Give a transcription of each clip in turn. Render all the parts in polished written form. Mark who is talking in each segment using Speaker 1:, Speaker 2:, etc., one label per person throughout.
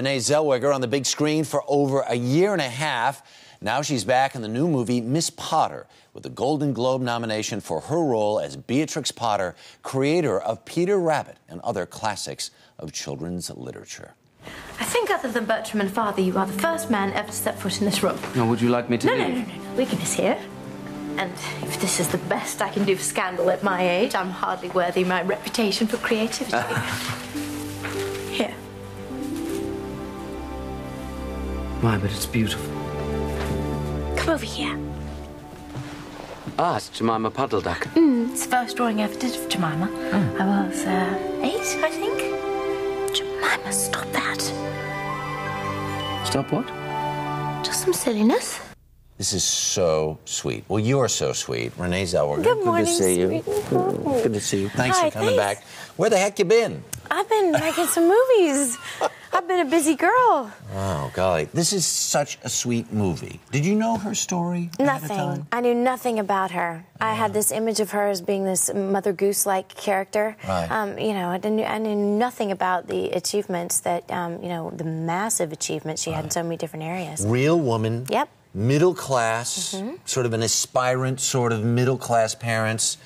Speaker 1: Renée Zellweger on the big screen for over a year and a half. Now she's back in the new movie Miss Potter with a Golden Globe nomination for her role as Beatrix Potter, creator of Peter Rabbit and other classics of children's literature.
Speaker 2: I think other than Bertram and Father, you are the first man ever to step foot in this room.
Speaker 3: No, would you like me to leave?
Speaker 2: No. We can miss here. And if this is the best I can do for scandal at my age, I'm hardly worthy my reputation for creativity. Here.
Speaker 3: Why, but it's beautiful.
Speaker 2: Come over here.
Speaker 3: Ah, it's Jemima Puddle Duck.
Speaker 2: It's the first drawing I ever did of Jemima. I was 8, I think. Jemima, stop that.
Speaker 3: Stop what?
Speaker 2: Just some silliness.
Speaker 1: This is so sweet. Well, you're so sweet. Renée Zellweger.
Speaker 2: Good morning,
Speaker 1: Good to see you.
Speaker 2: sweetie.
Speaker 1: Good to see you. Thanks
Speaker 2: Hi,
Speaker 1: for coming
Speaker 2: thanks.
Speaker 1: back. Where the heck you been?
Speaker 2: I've been making some movies. I've been a busy girl.
Speaker 1: Oh, golly. This is such a sweet movie. Did you know her story ahead of time?
Speaker 2: Nothing. I knew nothing about her. I had this image of her as being this Mother Goose-like character.
Speaker 1: Right.
Speaker 2: You know, I knew nothing about the achievements that, you know, the massive achievements she had in so many different areas.
Speaker 1: Real woman.
Speaker 2: Yep.
Speaker 1: Middle class, sort of an aspirant, sort of middle class parents.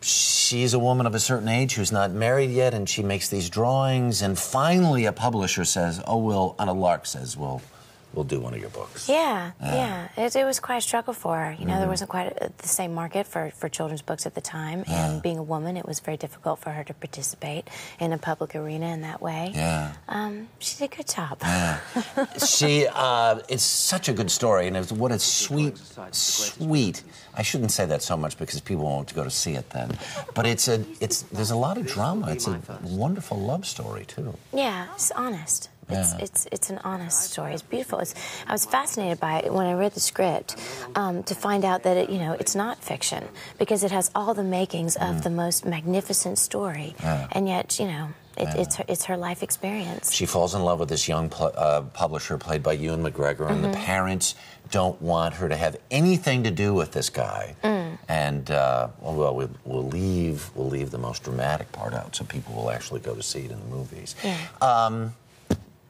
Speaker 1: She's a woman of a certain age who's not married yet, and she makes these drawings, and finally a publisher says, oh, we'll, on a lark says, we'll do one of your books.
Speaker 2: Yeah. It was quite a struggle for her. You know, there wasn't quite the same market for children's books at the time, and being a woman, it was very difficult for her to participate in a public arena in that way.
Speaker 1: Yeah.
Speaker 2: She did a good job.
Speaker 1: Yeah. It's such a good story, and what a sweet. I shouldn't say that so much because people won't go to see it then. But there's a lot of drama. It's a wonderful love story too.
Speaker 2: Yeah, it's honest. It's an honest story. It's beautiful. I was fascinated by it when I read the script to find out that it's not fiction because it has all the makings of the most magnificent story, and yet it's her life experience.
Speaker 1: She falls in love with this young publisher played by Ewan McGregor, and the parents don't want her to have anything to do with this guy. And we'll leave the most dramatic part out so people will actually go to see it in the movies.
Speaker 2: Yeah.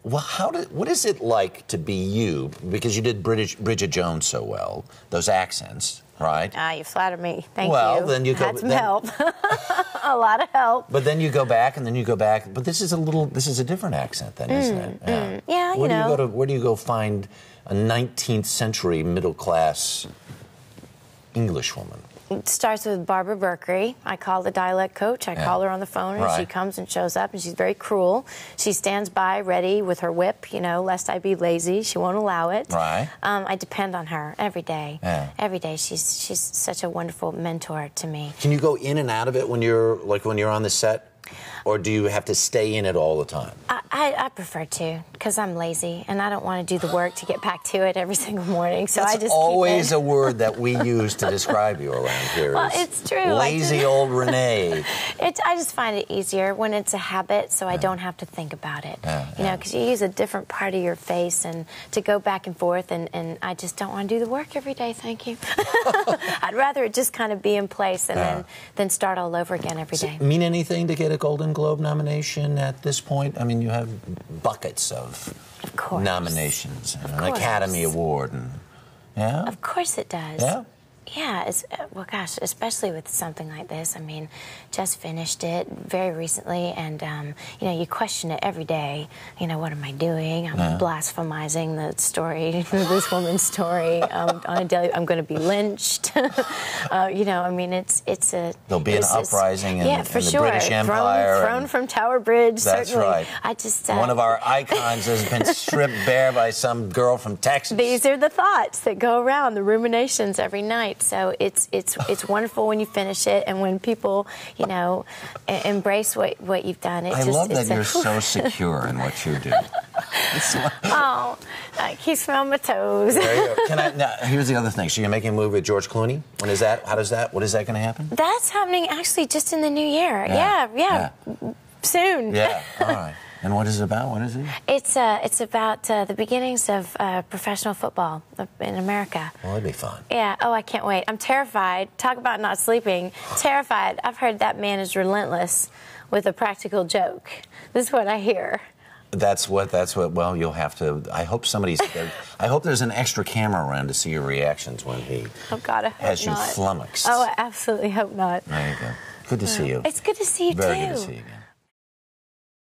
Speaker 1: Well, what is it like to be you? Because you did Bridget Jones so well, those accents, right?
Speaker 2: You flatter me. Thank you.
Speaker 1: Well, then you go.
Speaker 2: Had some help. A lot of help.
Speaker 1: But then you go back, and then you go back. But this is a different accent, then, isn't it?
Speaker 2: Yeah,
Speaker 1: Where do you go find a 19th century middle class English woman?
Speaker 2: It starts with Barbara Berkery. I call the dialect coach. I call her on the phone, and she comes and shows up, and she's very cruel. She stands by, ready with her whip, lest I be lazy. She won't allow it.
Speaker 1: Right.
Speaker 2: I depend on her every day.
Speaker 1: Yeah.
Speaker 2: Every day. She's such a wonderful mentor to me.
Speaker 1: Can you go in and out of it when you're on the set? Or do you have to stay in it all the time?
Speaker 2: I prefer to, because I'm lazy, and I don't want to do the work to get back to it every single morning, so I just
Speaker 1: always
Speaker 2: keep it.
Speaker 1: a word that we use to describe you around here.
Speaker 2: Well, it's true.
Speaker 1: Lazy old Renee.
Speaker 2: I just find it easier when it's a habit, so I don't have to think about it. Because you use a different part of your face, and to go back and forth, and I just don't want to do the work every day, thank you. I'd rather it just kind of be in place and then start all over again every day.
Speaker 1: Mean anything to get a Golden Globe nomination at this point? I mean, you have buckets of nominations, and an Academy Award, and
Speaker 2: Of course it does.
Speaker 1: Yeah.
Speaker 2: Yeah, well, gosh, especially with something like this. I mean, just finished it very recently, and, you question it every day. What am I doing? I'm blasphemizing the story, this woman's story. On a daily, I'm going to be lynched. I mean, it's a...
Speaker 1: There'll be an uprising in the
Speaker 2: sure.
Speaker 1: British Empire.
Speaker 2: Thrown from Tower Bridge,
Speaker 1: That's
Speaker 2: certainly.
Speaker 1: right.
Speaker 2: I just...
Speaker 1: One of our icons has been stripped bare by some girl from Texas.
Speaker 2: These are the thoughts that go around, the ruminations every night. So it's wonderful when you finish it, and when people, embrace what you've done.
Speaker 1: I love that you're so secure in what you do.
Speaker 2: It keeps me on my toes.
Speaker 1: There you go. Now, here's the other thing. So you're making a movie with George Clooney? When is that? What is that going to happen?
Speaker 2: That's happening actually just in the new year. Yeah. Soon.
Speaker 1: Yeah. All right. And what is it about? What is it?
Speaker 2: It's about the beginnings of professional football in America.
Speaker 1: Well, that'd be fun.
Speaker 2: Yeah. Oh, I can't wait. I'm terrified. Talk about not sleeping. Terrified. I've heard that man is relentless with a practical joke. This is what I hear.
Speaker 1: That's what. Well, you'll have to. I hope somebody's. I hope there's an extra camera around to see your reactions when he.
Speaker 2: Oh God, I hope
Speaker 1: has you
Speaker 2: not.
Speaker 1: flummoxed.
Speaker 2: Oh, I absolutely hope not.
Speaker 1: There you go. Good to see you.
Speaker 2: It's good to see you
Speaker 1: Very
Speaker 2: too.
Speaker 1: good to see you again.